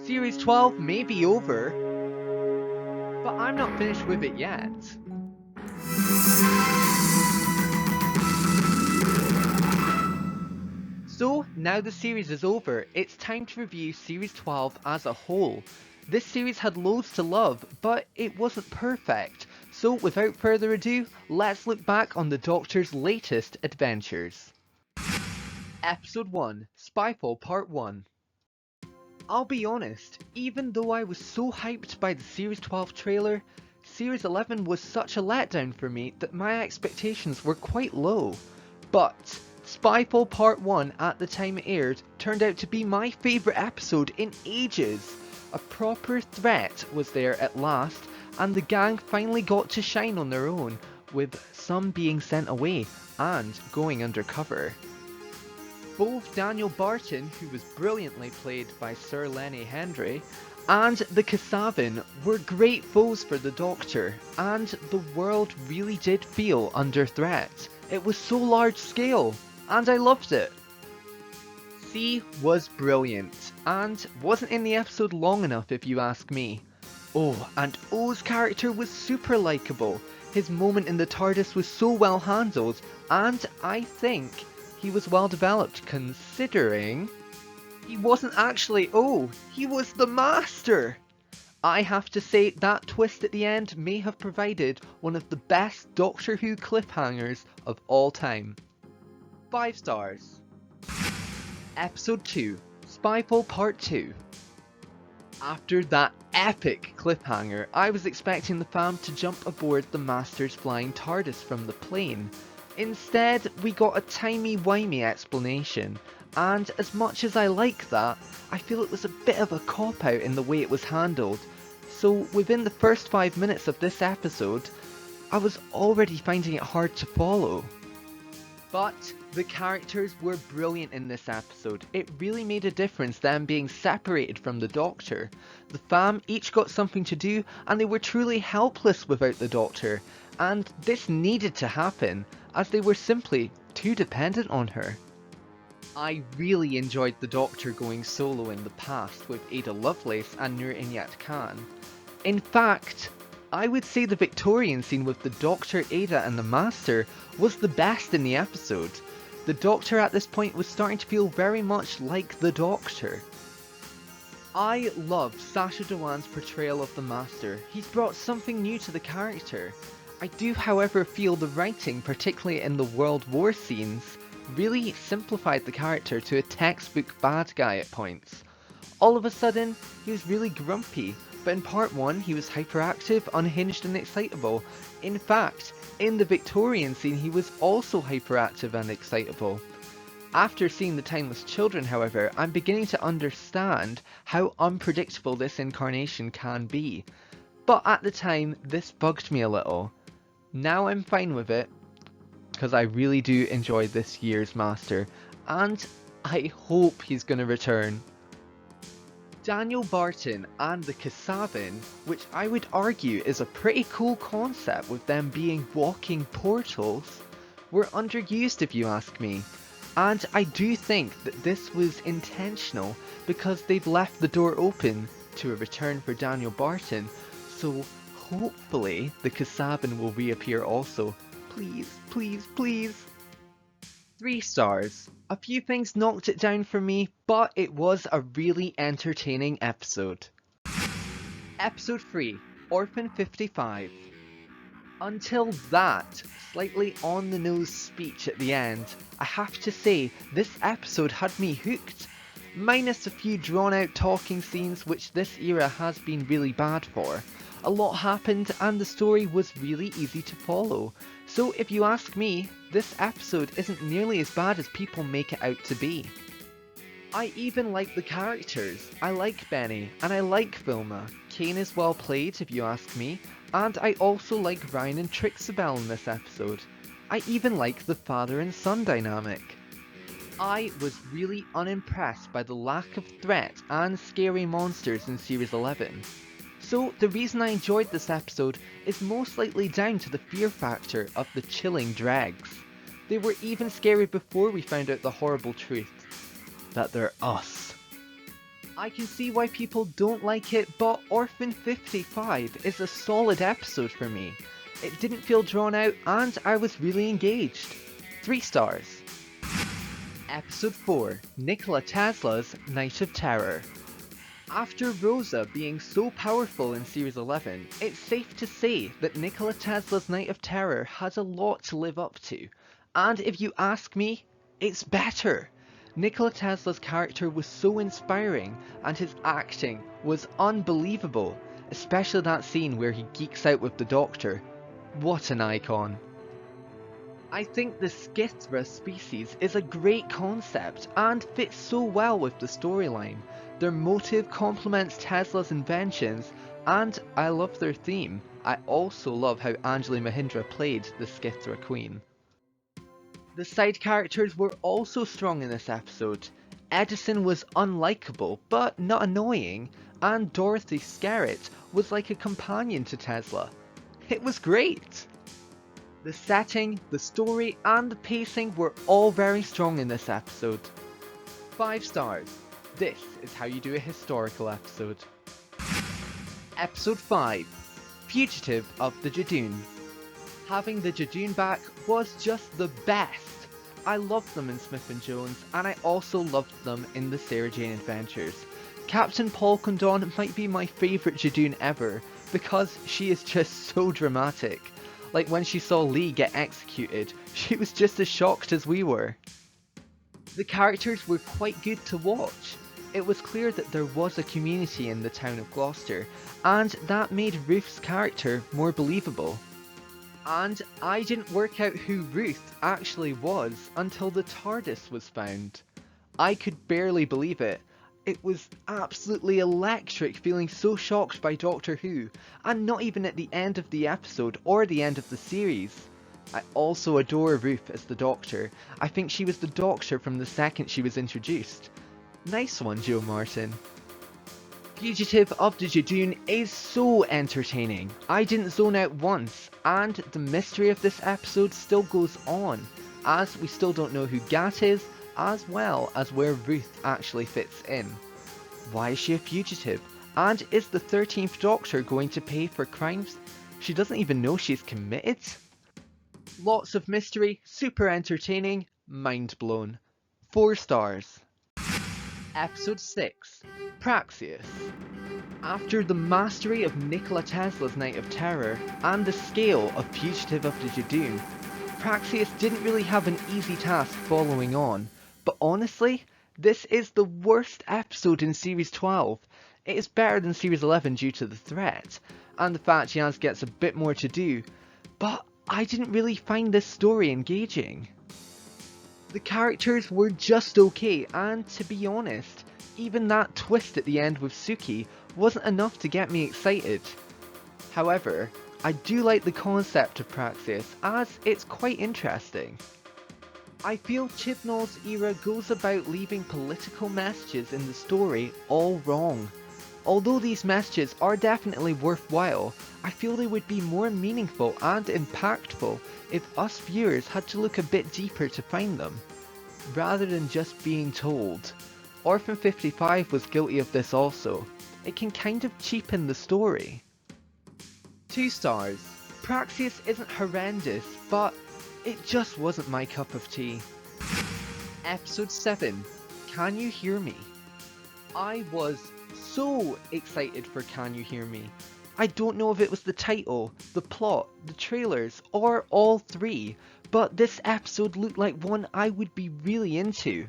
Series 12 may be over, but I'm not finished with it yet. So, now the series is over, it's time to review Series 12 as a whole. This series had loads to love, but it wasn't perfect. So, without further ado, let's look back on the Doctor's latest adventures. Episode 1, Spyfall Part 1. I'll be honest, even though I was so hyped by the Series 12 trailer, Series 11 was such a letdown for me that my expectations were quite low. But Spyfall Part 1 at the time it aired turned out to be my favourite episode in ages. A proper threat was there at last, and the gang finally got to shine on their own, with some being sent away and going undercover. Both Daniel Barton, who was brilliantly played by Sir Lenny Hendry, and the Kasavan were great foes for the Doctor, and the world really did feel under threat. It was so large scale, and I loved it. C was brilliant, and wasn't in the episode long enough if you ask me. Oh, and O's character was super likeable. His moment in the TARDIS was so well handled, and I think he was well developed considering he wasn't actually O, he was the Master! I have to say that twist at the end may have provided one of the best Doctor Who cliffhangers of all time. 5 stars. Episode 2, Spyfall Part 2. After that epic cliffhanger, I was expecting the fam to jump aboard the Master's flying TARDIS from the plane. Instead, we got a timey-wimey explanation, and as much as I like that, I feel it was a bit of a cop-out in the way it was handled. So within the first 5 minutes of this episode, I was already finding it hard to follow. But the characters were brilliant in this episode. It really made a difference them being separated from the Doctor. The fam each got something to do, and they were truly helpless without the Doctor. And this needed to happen, as they were simply too dependent on her. I really enjoyed the Doctor going solo in the past with Ada Lovelace and Nur Inyat Khan. In fact, I would say the Victorian scene with the Doctor, Ada and the Master was the best in the episode. The Doctor at this point was starting to feel very much like the Doctor. I loved Sacha Dhawan's portrayal of the Master. He's brought something new to the character. I do however feel the writing, particularly in the World War scenes, really simplified the character to a textbook bad guy at points. All of a sudden, he was really grumpy, but in part 1 he was hyperactive, unhinged and excitable. In fact, in the Victorian scene he was also hyperactive and excitable. After seeing The Timeless Children, however, I'm beginning to understand how unpredictable this incarnation can be. But at the time, this bugged me a little. Now I'm fine with it, because I really do enjoy this year's Master, and I hope he's going to return. Daniel Barton and the Kasavan, which I would argue is a pretty cool concept with them being walking portals, were underused if you ask me. And I do think that this was intentional because they've left the door open to a return for Daniel Barton, so hopefully the Kasavan will reappear also. Please, please, please. 3 stars. A few things knocked it down for me, but it was a really entertaining episode. Episode 3, Orphan 55. Until that slightly on the nose speech at the end, I have to say this episode had me hooked. Minus a few drawn out talking scenes which this era has been really bad for. A lot happened and the story was really easy to follow. So if you ask me, this episode isn't nearly as bad as people make it out to be. I even like the characters. I like Benny and I like Vilma. Kane is well played if you ask me, and I also like Ryan and Trixabel in this episode. I even like the father and son dynamic. I was really unimpressed by the lack of threat and scary monsters in Series 11. So the reason I enjoyed this episode is most likely down to the fear factor of the chilling dregs. They were even scary before we found out the horrible truth. That they're us. I can see why people don't like it, but Orphan 55 is a solid episode for me. It didn't feel drawn out and I was really engaged. 3 stars. Episode 4, Nikola Tesla's Night of Terror. After Rosa being so powerful in Series 11, it's safe to say that Nikola Tesla's Night of Terror has a lot to live up to. And if you ask me, it's better. Nikola Tesla's character was so inspiring and his acting was unbelievable, especially that scene where he geeks out with the Doctor. What an icon. I think the Scythra species is a great concept and fits so well with the storyline. Their motive complements Tesla's inventions and I love their theme. I also love how Anjali Mahindra played the Scythra Queen. The side characters were also strong in this episode. Edison was unlikable but not annoying, and Dorothy Skerritt was like a companion to Tesla. It was great! The setting, the story, and the pacing were all very strong in this episode. 5 stars. This is how you do a historical episode. Episode 5, Fugitive of the Judoon. Having the Judoon back was just the best. I loved them in Smith & Jones, and I also loved them in the Sarah Jane Adventures. Captain Polkondon might be my favourite Judoon ever, because she is just so dramatic. Like when she saw Lee get executed, she was just as shocked as we were. The characters were quite good to watch. It was clear that there was a community in the town of Gloucester, and that made Ruth's character more believable. And I didn't work out who Ruth actually was until the TARDIS was found. I could barely believe it. It was absolutely electric feeling so shocked by Doctor Who, and not even at the end of the episode or the end of the series. I also adore Ruth as the Doctor. I think she was the Doctor from the second she was introduced. Nice one, Joe Martin. Fugitive of the Judoon is so entertaining. I didn't zone out once, and the mystery of this episode still goes on, as we still don't know who Gat is, as well as where Ruth actually fits in. Why is she a fugitive? And is the 13th Doctor going to pay for crimes she doesn't even know she's committed? Lots of mystery, super entertaining, mind blown. 4 stars. Episode 6, Praxeus. After the mastery of Nikola Tesla's Night of Terror and the scale of Fugitive of the Judoon, Praxeus didn't really have an easy task following on. But honestly, this is the worst episode in Series 12. It is better than Series 11 due to the threat, and the fact Jazz gets a bit more to do, but I didn't really find this story engaging. The characters were just okay, and to be honest, even that twist at the end with Suki wasn't enough to get me excited. However, I do like the concept of Praxeus, as it's quite interesting. I feel Chibnall's era goes about leaving political messages in the story all wrong. Although these messages are definitely worthwhile, I feel they would be more meaningful and impactful if us viewers had to look a bit deeper to find them, rather than just being told. Orphan 55 was guilty of this also. It can kind of cheapen the story. 2 stars. Praxeus isn't horrendous, but it just wasn't my cup of tea. Episode 7, Can You Hear Me? I was so excited for Can You Hear Me? I don't know if it was the title, the plot, the trailers, or all 3, but this episode looked like one I would be really into.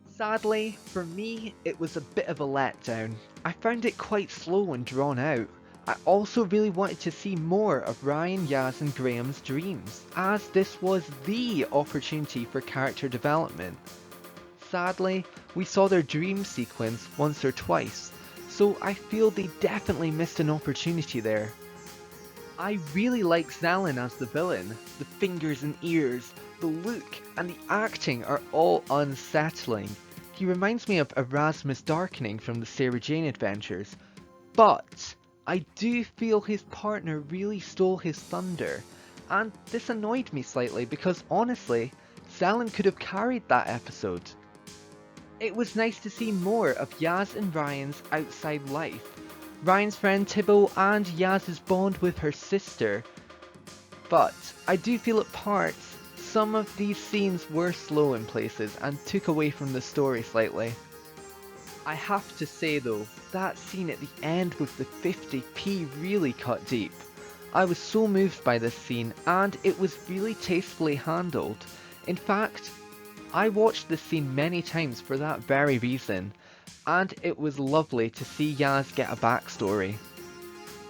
Sadly, for me, it was a bit of a letdown. I found it quite slow and drawn out. I also really wanted to see more of Ryan, Yaz and Graham's dreams, as this was the opportunity for character development. Sadly, we saw their dream sequence once or twice, so I feel they definitely missed an opportunity there. I really like Zalin as the villain. The fingers and ears, the look and the acting are all unsettling. He reminds me of Erasmus Darkening from the Sarah Jane Adventures, but I do feel his partner really stole his thunder, and this annoyed me slightly because honestly, Zalin could have carried that episode. It was nice to see more of Yaz and Ryan's outside life, Ryan's friend Tibble and Yaz's bond with her sister, but I do feel at parts some of these scenes were slow in places and took away from the story slightly. I have to say though, that scene at the end with the 50p really cut deep. I was so moved by this scene and it was really tastefully handled. In fact, I watched this scene many times for that very reason, and it was lovely to see Yaz get a backstory.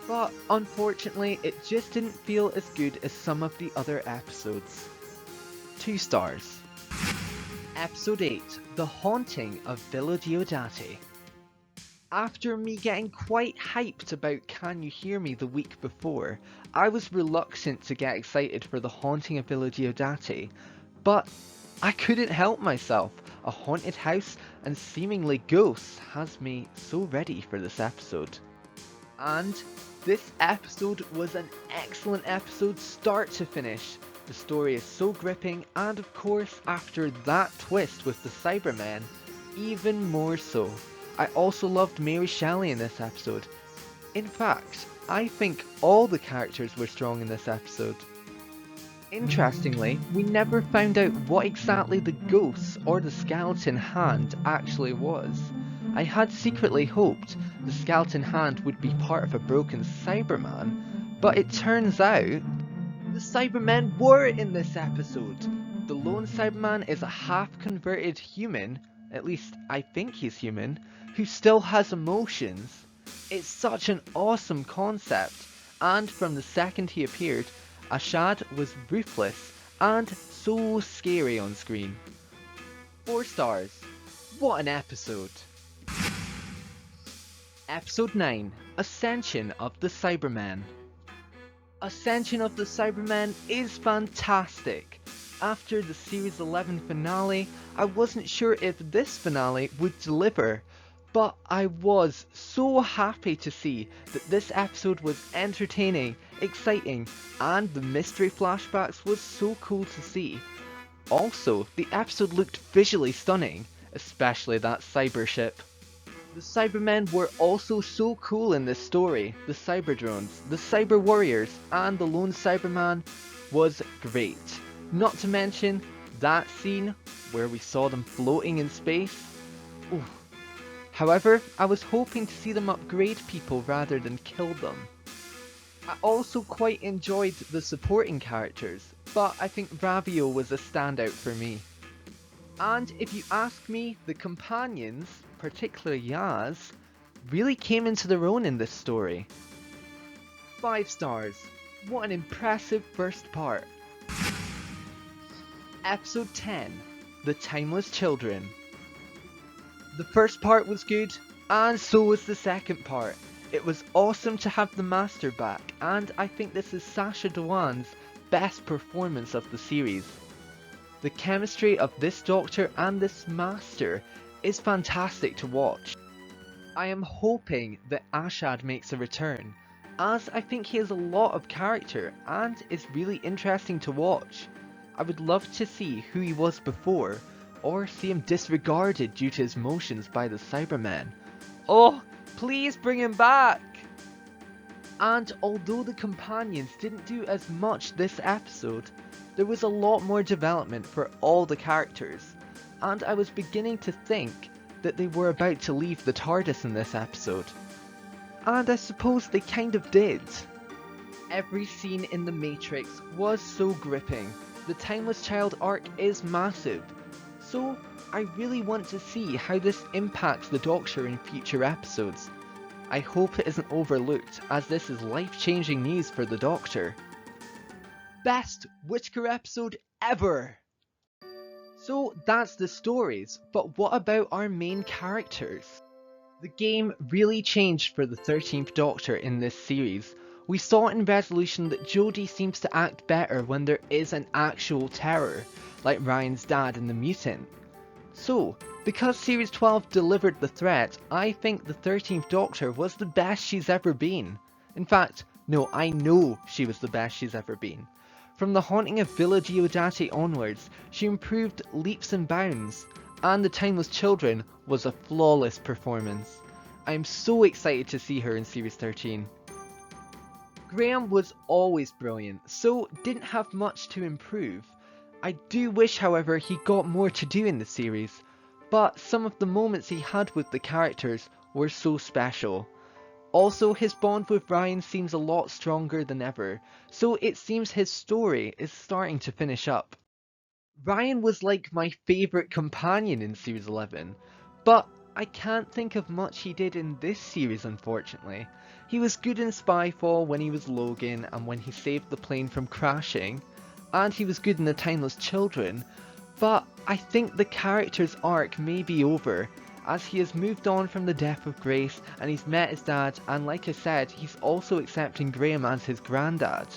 But unfortunately, it just didn't feel as good as some of the other episodes. 2 stars. Episode 8, The Haunting of Villa Diodati. After me getting quite hyped about Can You Hear Me the week before, I was reluctant to get excited for The Haunting of Villa Diodati, but I couldn't help myself. A haunted house and seemingly ghosts has me so ready for this episode. And this episode was an excellent episode start to finish. The story is so gripping, and of course after that twist with the Cybermen, even more so. I also loved Mary Shelley in this episode. In fact, I think all the characters were strong in this episode. Interestingly, we never found out what exactly the ghost or the skeleton hand actually was. I had secretly hoped the skeleton hand would be part of a broken Cyberman, but it turns out the Cybermen were in this episode. The lone Cyberman is a half-converted human, at least I think he's human, who still has emotions. It's such an awesome concept, and from the second he appeared, Ashad was ruthless and so scary on screen. 4 stars. What an episode. Episode 9, Ascension of the Cybermen. Ascension of the Cybermen is fantastic. After the Series 11 finale, I wasn't sure if this finale would deliver, but I was so happy to see that this episode was entertaining, exciting, and the mystery flashbacks was so cool to see. Also, the episode looked visually stunning, especially that cyber ship. The Cybermen were also so cool in this story. The Cyber Drones, the Cyber Warriors, and the lone Cyberman was great. Not to mention that scene where we saw them floating in space. Ooh. However, I was hoping to see them upgrade people rather than kill them. I also quite enjoyed the supporting characters, but I think Ravio was a standout for me. And if you ask me, the companions, particularly Yaz, really came into their own in this story. 5 stars. What an impressive first part. Episode 10, The Timeless Children. The first part was good, and so was the second part. It was awesome to have the Master back, and I think this is Sacha Dhawan's best performance of the series. The chemistry of this Doctor and this Master is fantastic to watch. I am hoping that Ashad makes a return, as I think he has a lot of character and is really interesting to watch. I would love to see who he was before, or see him disregarded due to his motions by the Cybermen. Oh, please bring him back! And although the companions didn't do as much this episode, there was a lot more development for all the characters, and I was beginning to think that they were about to leave the TARDIS in this episode. And I suppose they kind of did. Every scene in The Matrix was so gripping. The Timeless Child arc is massive. So, I really want to see how this impacts the Doctor in future episodes. I hope it isn't overlooked, as this is life-changing news for the Doctor. Best Whittaker episode ever! So that's the stories, but what about our main characters? The game really changed for the 13th Doctor in this series. We saw in Resolution that Jodie seems to act better when there is an actual terror, like Ryan's dad in The Mutant. So, because Series 12 delivered the threat, I think the 13th Doctor was the best she's ever been. In fact, no, I know she was the best she's ever been. From The Haunting of Villa Diodati onwards, she improved leaps and bounds. and the Timeless Children was a flawless performance. I am so excited to see her in Series 13. Graham was always brilliant, so didn't have much to improve. I do wish, however, he got more to do in the series, but some of the moments he had with the characters were so special. Also, his bond with Ryan seems a lot stronger than ever, so it seems his story is starting to finish up. Ryan was like my favourite companion in Series 11, but I can't think of much he did in this series, unfortunately. He was good in Spyfall when he was Logan and when he saved the plane from crashing, and he was good in The Timeless Children, but I think the character's arc may be over, as he has moved on from the death of Grace and he's met his dad, and like I said, he's also accepting Graham as his granddad.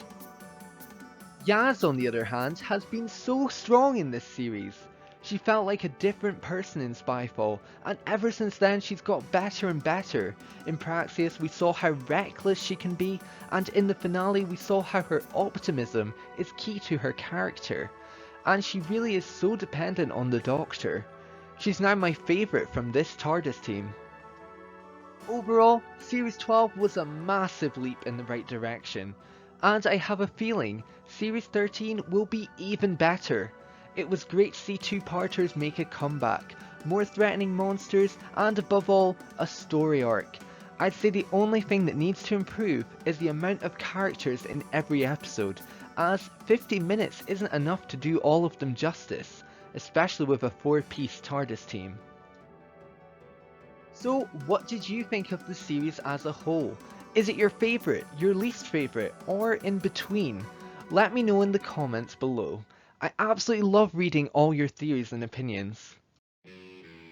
Yaz, on the other hand, has been so strong in this series. She felt like a different person in Spyfall, and ever since then she's got better and better. In Praxeus we saw how reckless she can be, and in the finale we saw how her optimism is key to her character. And she really is so dependent on the Doctor. She's now my favourite from this TARDIS team. Overall, Series 12 was a massive leap in the right direction, and I have a feeling Series 13 will be even better. It was great to see two-parters make a comeback, more threatening monsters, and above all, a story arc. I'd say the only thing that needs to improve is the amount of characters in every episode, as 50 minutes isn't enough to do all of them justice, especially with a 4-piece TARDIS team. So, what did you think of the series as a whole? Is it your favourite, your least favourite, or in between? Let me know in the comments below. I absolutely love reading all your theories and opinions.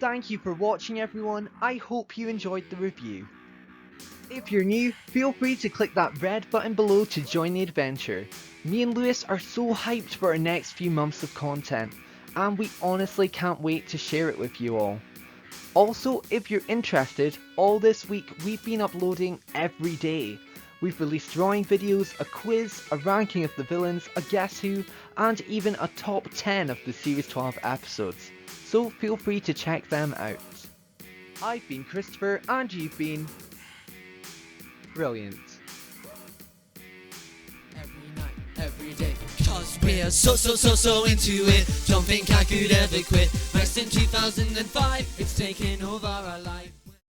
Thank you for watching, everyone. I hope you enjoyed the review. If you're new, feel free to click that red button below to join the adventure. Me and Lewis are so hyped for our next few months of content, and we honestly can't wait to share it with you all. Also, if you're interested, all this week we've been uploading every day. We've released drawing videos, a quiz, a ranking of the villains, a guess who, and even a top 10 of the Series 12 episodes, so feel free to check them out. I've been Christopher, and you've been brilliant. Every night, every day, 'cause we're so into it. Don't think I could ever quit. Next in 2005, it's taken over our life.